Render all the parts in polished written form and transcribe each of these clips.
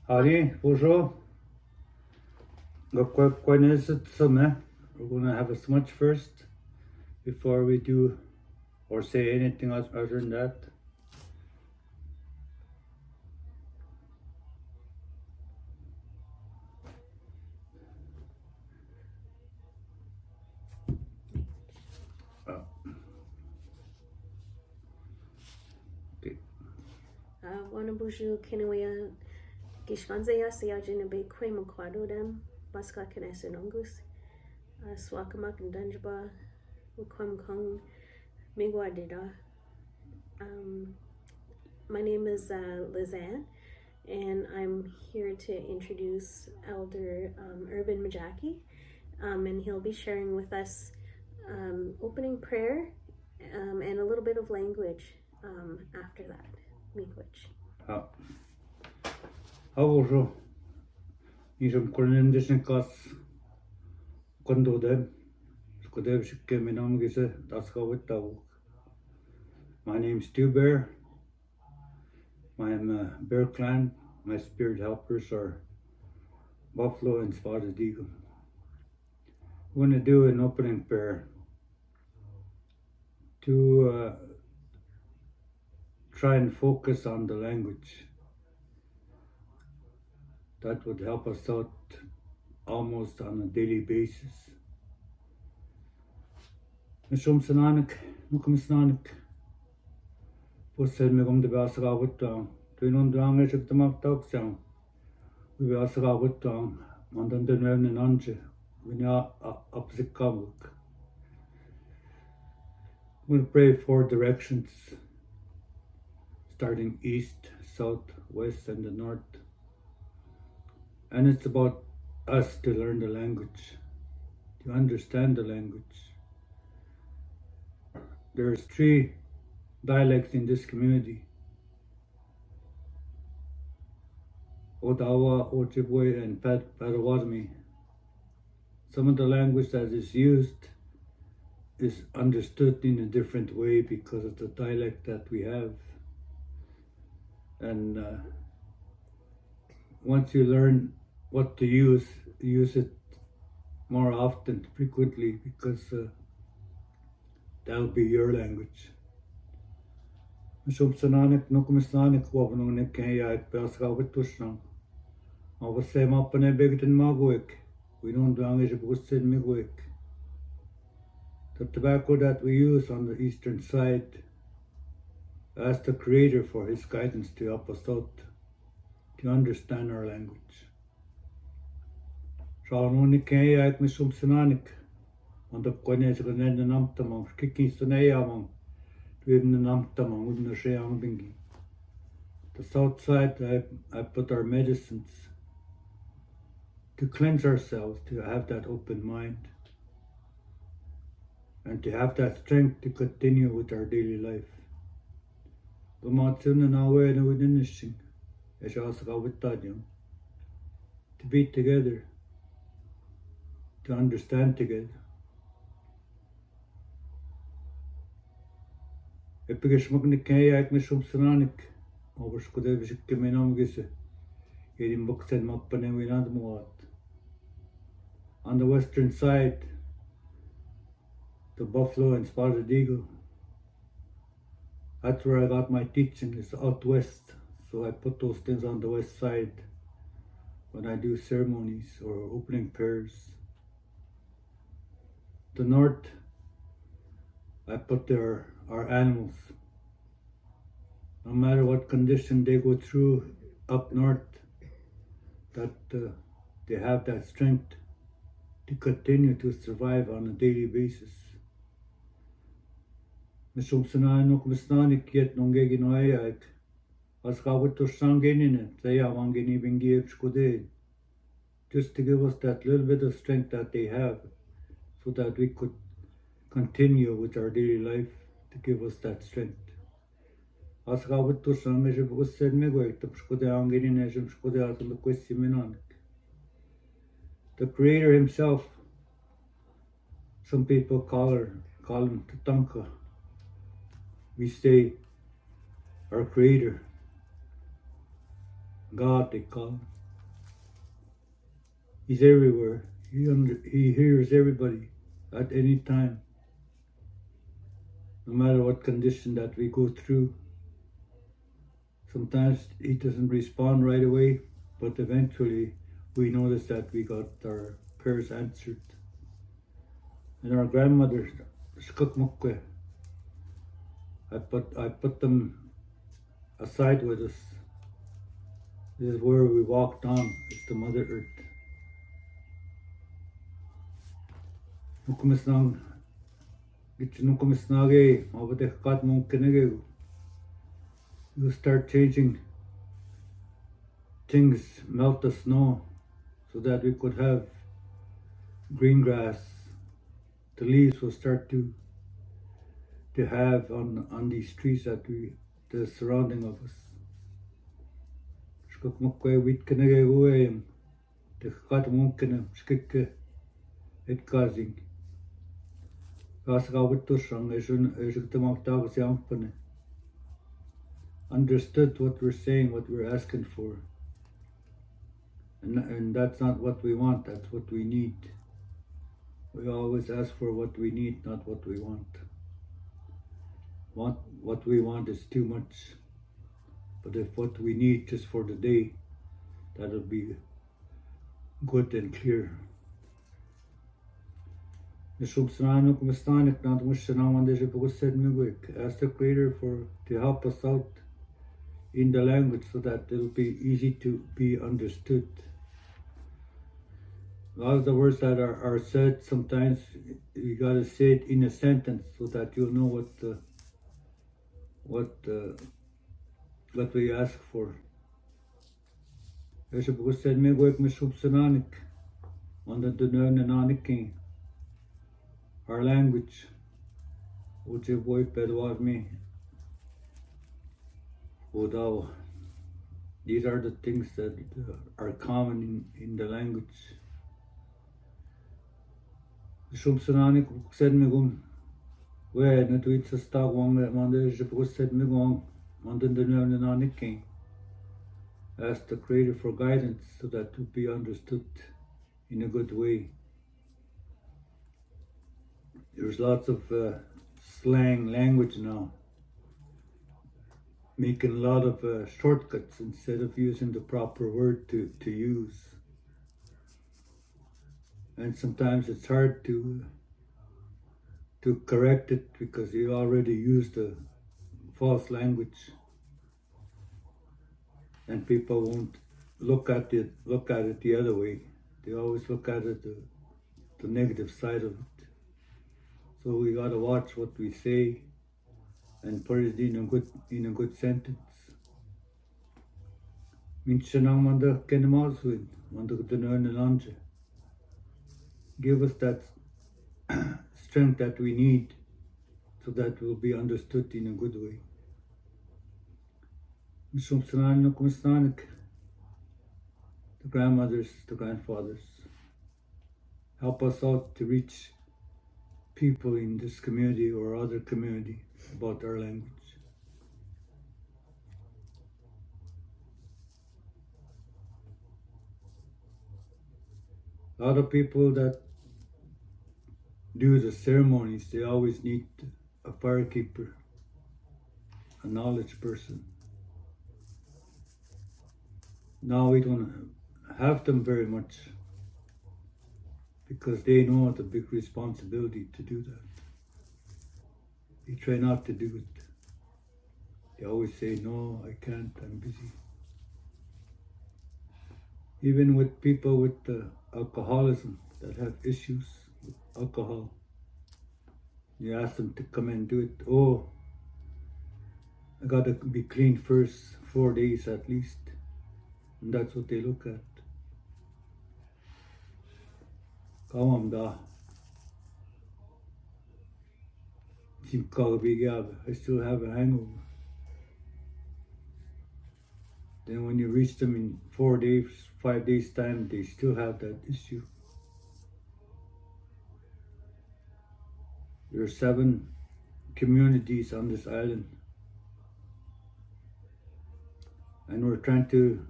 Howdy, bonjour. We're gonna have a smudge first before we do or say anything other than that. Okay. Wanabushu Kinawea Gishkanzea Sayajin Be Quemquadodam, Baska Kinesinongus, Swakamak and Dunjaba, Wikwemikong, Miigwetch. My name is Lizanne, and I'm here to introduce Elder Urban Mejaki, and he'll be sharing with us opening prayer and a little bit of language after that. Miigwetch. Bonjour. Nisam Cornendishin Kas Kondodem, Skodev Shikeminam Gise, Daskawitau. My name's Stu Bear. I'm a Bear Clan. My spirit helpers are Buffalo and Spotted Eagle. We're going to do an opening prayer to try and focus on the language. That would help us out almost on a daily basis. Mishum Sananik, Nukum Pussaid Megum the Basagawutang, Twinon Dang, the Maktok Sound. We were Asagawutang, Mandan the Nevin Anche, we now opposite Kabuk. We'll pray 4 directions, starting east, south, west, and the north. And it's about us to learn the language, to understand the language. There's 3 dialects in this community: Odawa, Ojibwe, and Potawatomi. Some of the language that is used is understood in a different way because of the dialect that we have. And once you learn what to use it more often, frequently, because that'll be your language. Mishum Nukumisanik Wabnung Kaya Pascawitushang. I was same up in a big in Miigwetch. We don't do English in Miigwetch. The tobacco that we use on the eastern side, ask the Creator for His guidance to help us out, to understand our language. Shawnoni Kaya Mishum Sananik, on the Koines of the Namtamang, kicking Sunayamang, even the Namtamang, with the Shayang Bingi. The south side, I put our medicines to cleanse ourselves, to have that open mind, and to have that strength to continue with our daily life. To be together, to understand together. Epigashmagni Kayak Mishum Sananik, Overskudevish Keminam Gise, Edim Buksen Mapane Winadmuat. On the western side, the Buffalo and Spotted Eagle. That's where I got my teaching, is out west. So I put those things on the west side when I do ceremonies or opening prayers. The north, I put our animals. No matter what condition they go through up north, that they have that strength to continue to survive on a daily basis. Mishum Sananok Misnanik yet Nongegi Noayak, as Kawato Sangenin, Sayawangini Bingi Skode, just to give us that little bit of strength that they have, so that we could continue with our daily life, to give us that strength. As Kawato Sangesh was said Miigwetch, the Skode Anginin Ejim Skode Atul Questiminan. The Creator Himself, some people call him Tatanka. We say our Creator, God they call him. He's everywhere. He hears everybody at any time, no matter what condition that we go through. Sometimes he doesn't respond right away, but eventually we notice that we got our prayers answered. And our grandmother, Skukmukwe, I put them aside with us. This is where we walked on, it's the Mother Earth. Nukumisnang, Gitchinukumisnage, Mabadekkat Munkinege. You start changing things, melt the snow, so that we could have green grass. The leaves will start to have on these trees that the surrounding of us. Skukmukwe Wikwemikong uem, the Katmunkin Skikke it causing. Gasgawitushang is understood what we're saying, what we're asking for. And that's not what we want, that's what we need. We always ask for what we need, not what we want. What we want is too much. But if what we need just for the day, that'll be good and clear. Ask the Creator to help us out in the language so that it'll be easy to be understood. A lot of the words that are said, sometimes you gotta say it in a sentence so that you'll know what we ask for. Our language, Odawa. These are the things that are common in the language. Shumsananik said me gum, where Natuit a star one Monday said me gong, Monday the Nanik King. Ask the Creator for guidance so that to be understood in a good way. There's lots of slang language now, making a lot of shortcuts instead of using the proper word to use. And sometimes it's hard to correct it because you already used a false language, and people won't look at it the other way. They always look at it the negative side of it. So we gotta watch what we say and put it in a good sentence. Give us that strength that we need so that we'll be understood in a good way. The grandmothers, the grandfathers, help us out to reach people in this community or other community about our language. A lot of people that do the ceremonies, they always need a firekeeper, a knowledge person. Now we don't have them very much because they know it's a big responsibility to do that. They try not to do it. They always say, no, I can't, I'm busy. Even with people with alcoholism that have issues with alcohol, you ask them to come and do it. Oh, I gotta be clean first 4 days at least. And that's what they look at. I still have a hangover. Then when you reach them in 4 days, 5 days time, they still have that issue. There are 7 communities on this island. And we're trying to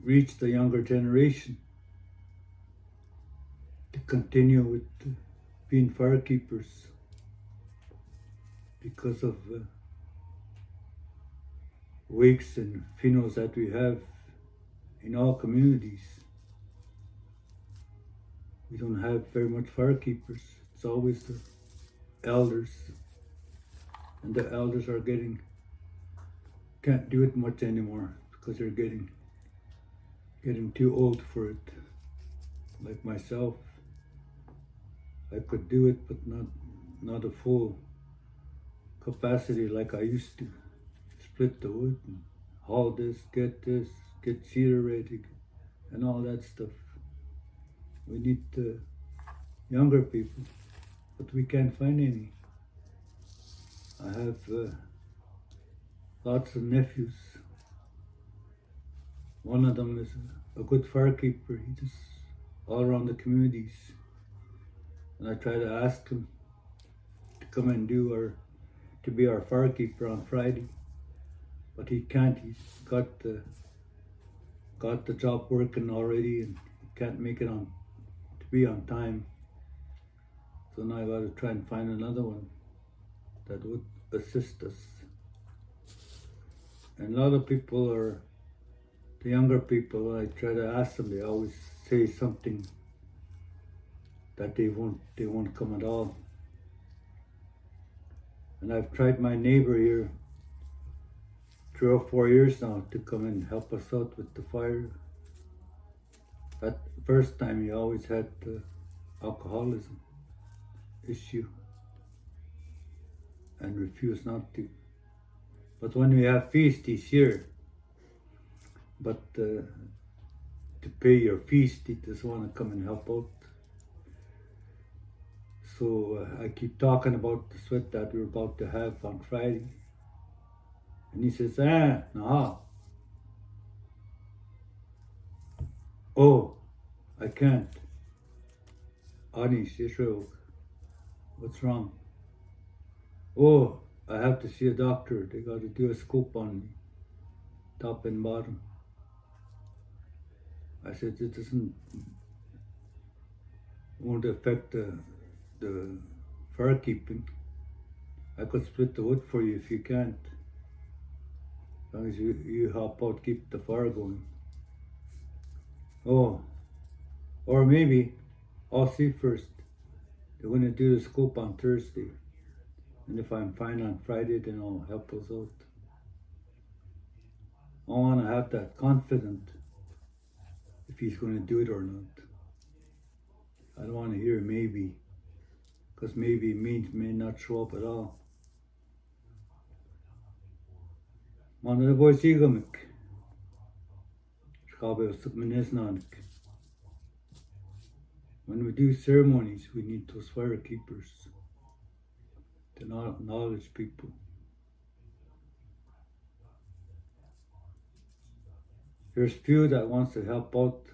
reach the younger generation to continue with being firekeepers because of wakes and funerals that we have in all communities. We don't have very much firekeepers. It's always the elders, and the elders are can't do it much anymore because they're getting too old for it. Like myself, I could do it, but not a full capacity like I used to. Split the wood and haul this, get cedar ready, and all that stuff. We need younger people, but we can't find any. I have lots of nephews. One of them is a good firekeeper. He just all around the communities, and I try to ask him to come and to be our firekeeper on Friday, but he can't. He's got the job working already, and he can't make it to be on time. So now I got to try and find another one that would assist us. And a lot of people the younger people, I try to ask them, they always say something that they won't come at all. And I've tried my neighbor here 3 or 4 years now to come and help us out with the fire. That first time he always had the alcoholism issue and refused not to. But when we have feast, he's here. But to pay your feast, he doesn't want to come and help out. So I keep talking about the sweat that we're about to have on Friday. And he says, nah. Oh, I can't. Anish, Israel, what's wrong? Oh, I have to see a doctor. They got to do a scope on me, top and bottom. I said, it won't affect the fire keeping. I could split the wood for you if you can't. As long as you help out, keep the fire going. Oh, or maybe, I'll see first. They're going to do the scope on Thursday. And if I'm fine on Friday, then I'll help us out. I want to have that confident if he's going to do it or not. I don't want to hear maybe, because maybe means may not show up at all. Wikwemikong. When we do ceremonies, we need those fire keepers, the knowledge people. There's few that wants to help out,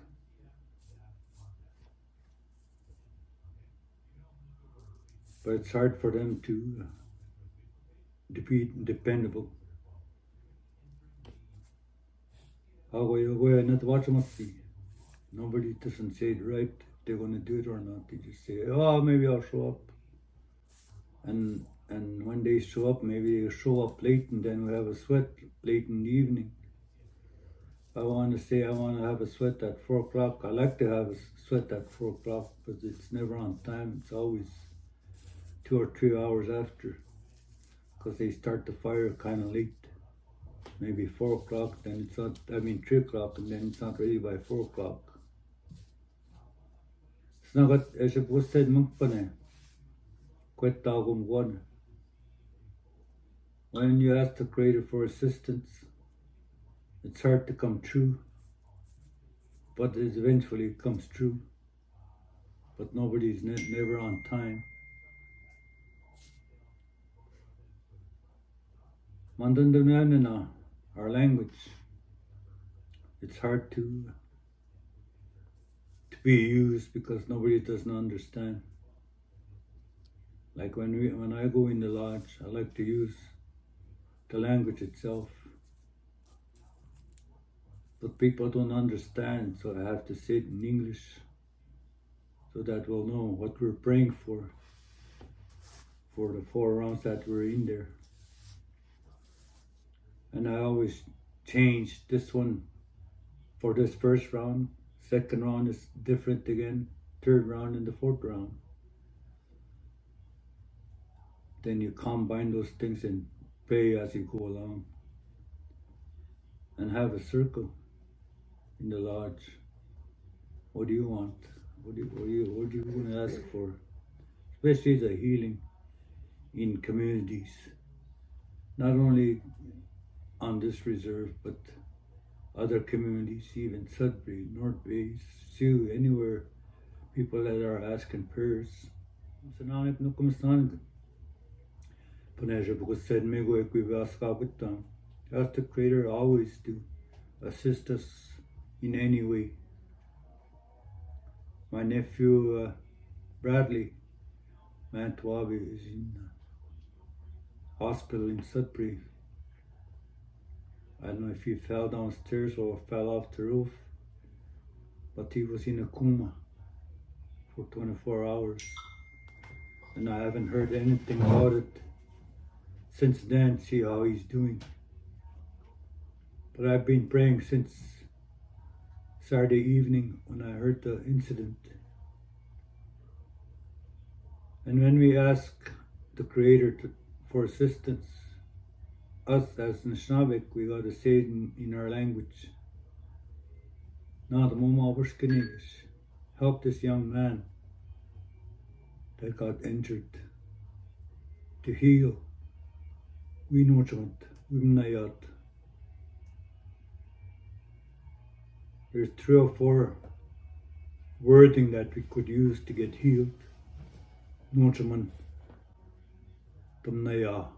but it's hard for them to be dependable. Nobody doesn't say it right if they're going to do it or not. They just say, oh, maybe I'll show up. And when they show up, maybe they show up late, and then we have a sweat late in the evening. I want to say I want to have a sweat at 4 o'clock. I like to have a sweat at 4 o'clock, but it's never on time. It's always 2 or 3 hours after, because they start the fire kind of late. Maybe 4 o'clock, then it's not, 3 o'clock, and then it's not ready by 4 o'clock. It's not got, as I was said, when you ask the Creator for assistance, it's hard to come true, but it eventually comes true. But nobody's never on time. Our language, it's hard to be used because nobody doesn't understand. Like when I go in the lodge, I like to use the language itself. But people don't understand, so I have to say it in English so that we'll know what we're praying for the 4 rounds that were in there. And I always change this one for this first round. Second round is different again. Third round and the fourth round. Then you combine those things and pray as you go along. And have a circle in the lodge. What do you want? What do you want to ask for? Especially the healing in communities. Not only on this reserve, but other communities, even Sudbury, North Bay, Sioux, anywhere, people that are asking prayers. Sananip no kumasan. Paneja because said Miigwetch. As the Creator always do, assist us in any way. My nephew Bradley Mantwabi is in hospital in Sudbury. I don't know if he fell downstairs or fell off the roof, but he was in a coma for 24 hours. And I haven't heard anything about it since then, see how he's doing. But I've been praying since Saturday evening when I heard the incident. And when we ask the Creator for assistance, us as Nishnabek, we gotta say it in our language. Help this young man that got injured to heal. We know Nayat. There's 3 or 4 wording that we could use to get healed. Nochaman Tumnaya.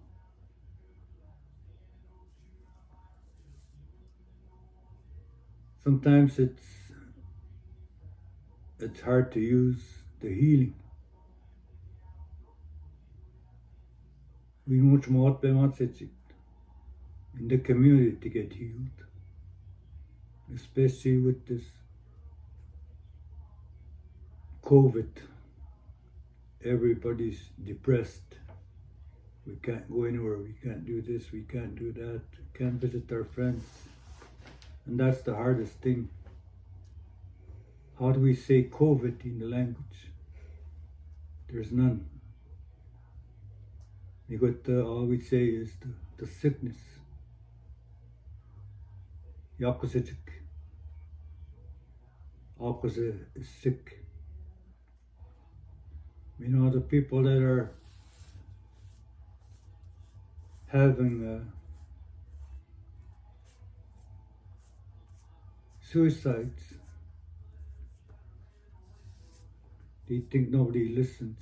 Sometimes it's hard to use the healing. We know in the community to get healed, especially with this COVID. Everybody's depressed. We can't go anywhere, we can't do this, we can't do that, we can't visit our friends. And that's the hardest thing. How do we say COVID in the language? There's none. All we say is the sickness. Yakusechik. Akuse is sick. You know, the people that are having suicides, they think nobody listens.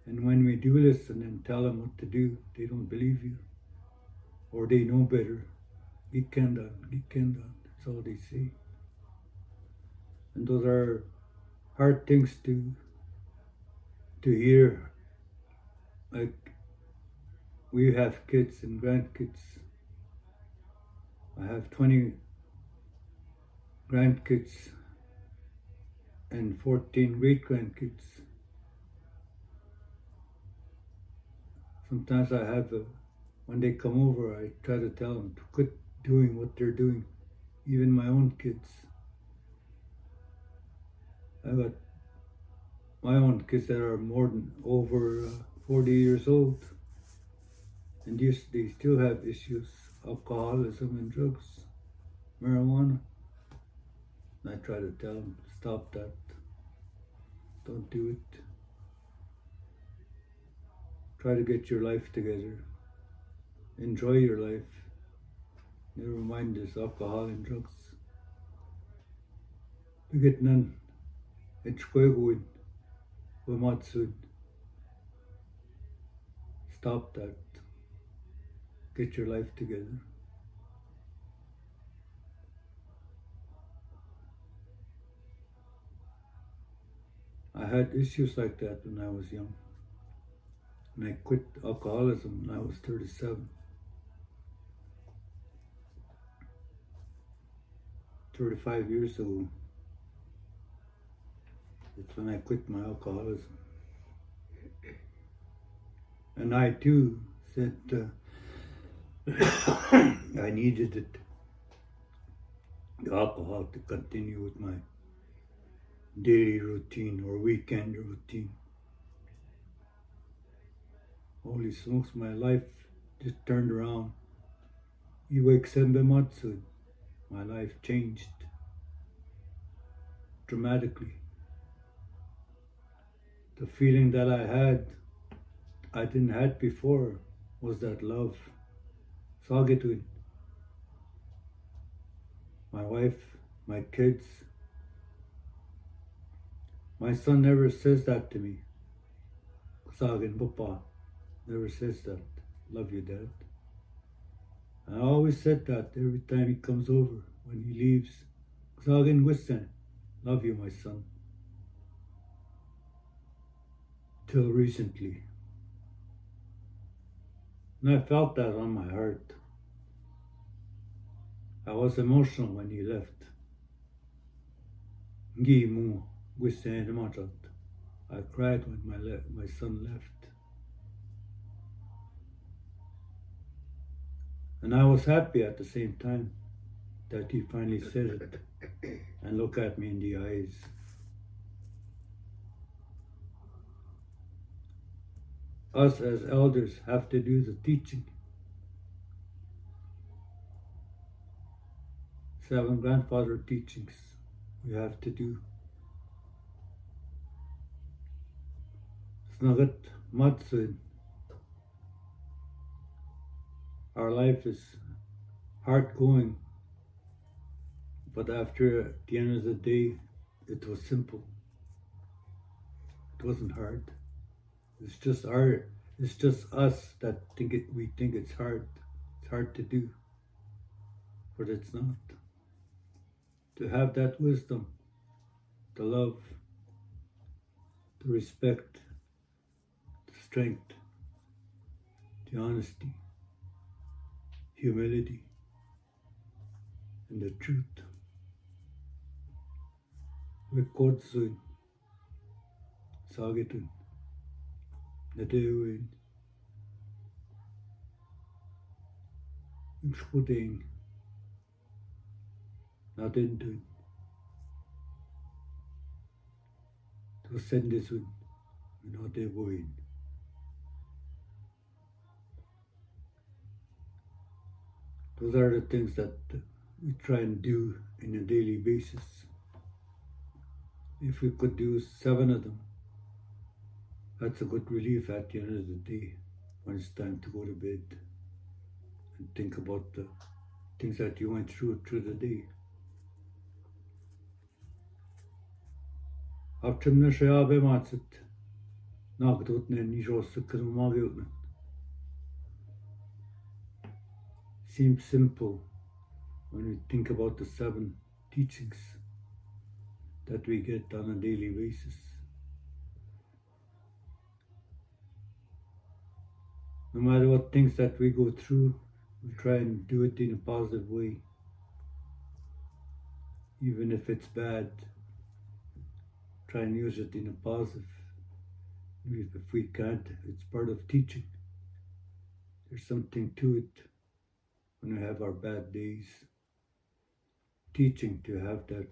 And when we do listen and tell them what to do, they don't believe you. Or they know better. Gikendan. That's all they say. And those are hard things to hear. Like, we have kids and grandkids. I have 20 grandkids and 14 great-grandkids. Sometimes I have, when they come over, I try to tell them to quit doing what they're doing, even my own kids. I got my own kids that are more than over 40 years old, and they still have issues, alcoholism and drugs, marijuana. And I try to tell them, stop that, don't do it. Try to get your life together. Enjoy your life. Never mind this alcohol and drugs. We get none. It's going. Wamatsud. Stop that. Get your life together. I had issues like that when I was young. And I quit alcoholism when I was 37. 35 years ago. It's when I quit my alcoholism. And I too said I needed it, the alcohol, to continue with my daily routine or weekend routine. Holy smokes, my life just turned around. Wikwemikong, my life changed dramatically. The feeling that I didn't had before, was that love. Sagetun. My wife, my kids. My son never says that to me. Sagin Papa never says that. Love you, Dad. I always said that every time he comes over, when he leaves. Sagin Wissen. Love you, my son. Till recently. And I felt that on my heart. I was emotional when he left. Gimu Wissen Machat. I cried when my son left. And I was happy at the same time that he finally said it and looked at me in the eyes. Us as elders have to do the teaching. 7 grandfather teachings we have to do. Snagat Matsun. Our life is hard going, but after, at the end of the day, it was simple. It wasn't hard. It's just us that we think it's hard. It's hard to do, but it's not. To have that wisdom, the love, the respect, the strength, the honesty, humility, and the truth. Wikwemikong, Sagetun, Nadewin, Umshkuding, Nadindun, Tosendisun, Nadewin. Those are the things that we try and do on a daily basis. If we could do 7 of them, that's a good relief at the end of the day when it's time to go to bed and think about the things that you went through the day. After Shayabe Matsit, Nagdutne Nishosukrumagiutne. Seems simple when we think about the 7 teachings that we get on a daily basis. No matter what things that we go through, we try and do it in a positive way. Even if it's bad, try and use it in a positive. If we can't, it's part of teaching. There's something to it when we have our bad days. Teaching to have that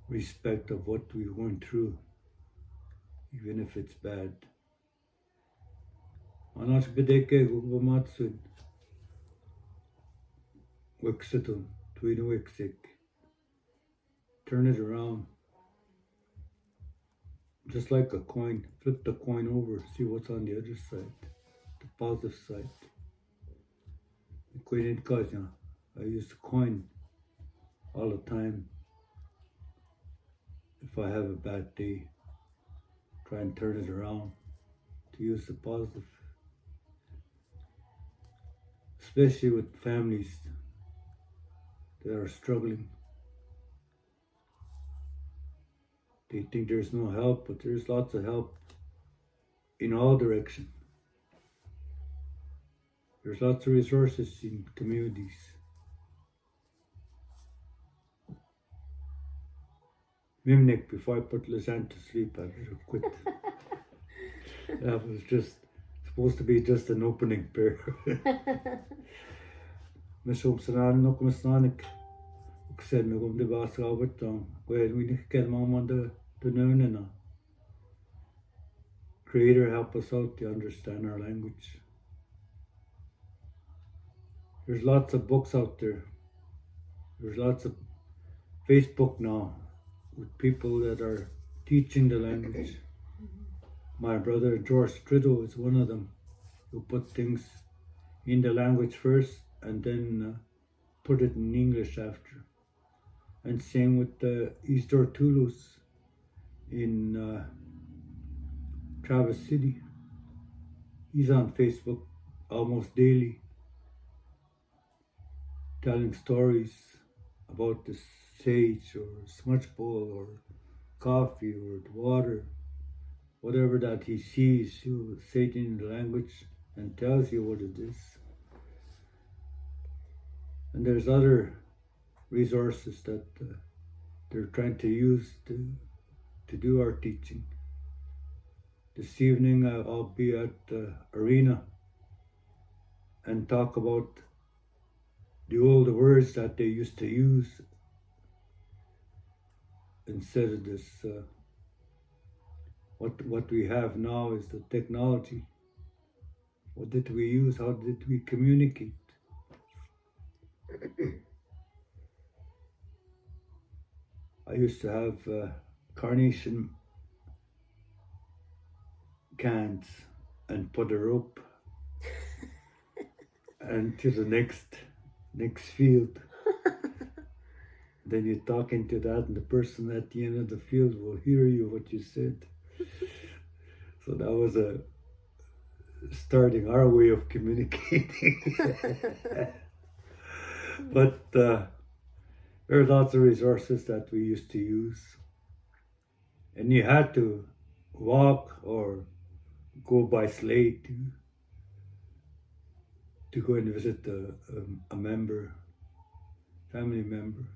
respect of what we went through, even if it's bad. Anash bedeke gugumatsun, wiksitun, tweedu wiksik. Turn it around. Just like a coin, flip the coin over, see what's on the other side, the positive side. I use the coin all the time. If I have a bad day, try and turn it around to use the positive. Especially with families that are struggling. They think there's no help, but there's lots of help in all directions. There's lots of resources in communities. Mimnik, before I put Lizanne to sleep, I better quit. That was just supposed to be just an opening prayer. Mishobsanan no kumasnanik. Said me gum de bas Robert on where we get mom on the nunna. Creator, help us out to understand our language. There's lots of books out there. There's lots of Facebook now with people that are teaching the language. My brother George Strido is one of them who put things in the language first and then put it in English after. And same with the Easter Toulouse in Traverse City. He's on Facebook almost daily, telling stories about the sage or smudge bowl or coffee or the water, whatever that he sees, he'll say it in the language and tells you what it is. And there's other resources that they're trying to use to do our teaching. This evening I'll be at the arena and talk about the old words that they used to use instead of this. What we have now is the technology. What did we use? How did we communicate? I used to have carnation cans and put a rope and to the next field. Then you talk into that and the person at the end of the field will hear you what you said. So that was starting our way of communicating. But there are lots of resources that we used to use. And you had to walk or go by sleigh to go and visit a family member.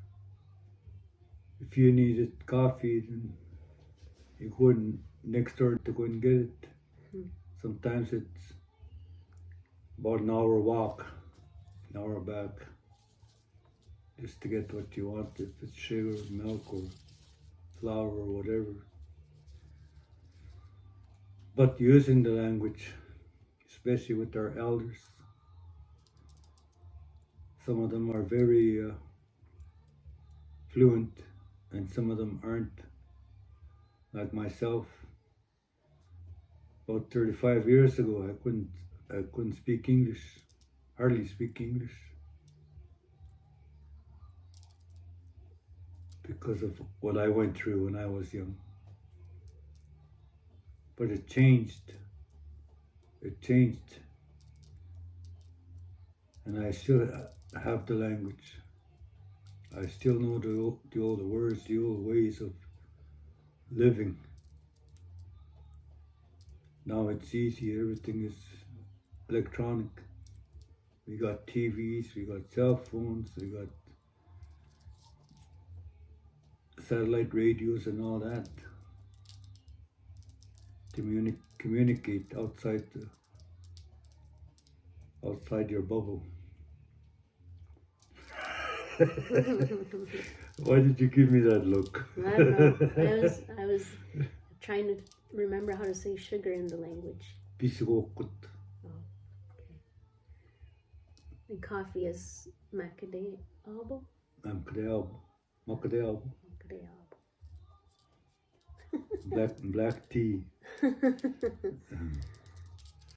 If you needed coffee, then you go next door to go and get it. Sometimes it's about an hour walk, an hour back, just to get what you want, if it's sugar, milk, or flour, or whatever. But using the language, especially with our elders, some of them are very fluent and some of them aren't. Like myself, about 35 years ago, I couldn't speak English, hardly speak English, because of what I went through when I was young. But it changed. And I still have the language. I still know the old words, the old ways of living. Now it's easy, everything is electronic. We got TVs, we got cell phones, we got satellite radios and all that. Communicate outside your bubble. Why did you give me that look? I don't know. I was trying to remember how to say sugar in the language. Pisikokut. Oh, okay. And coffee is macadamia. Macadamia. Black tea.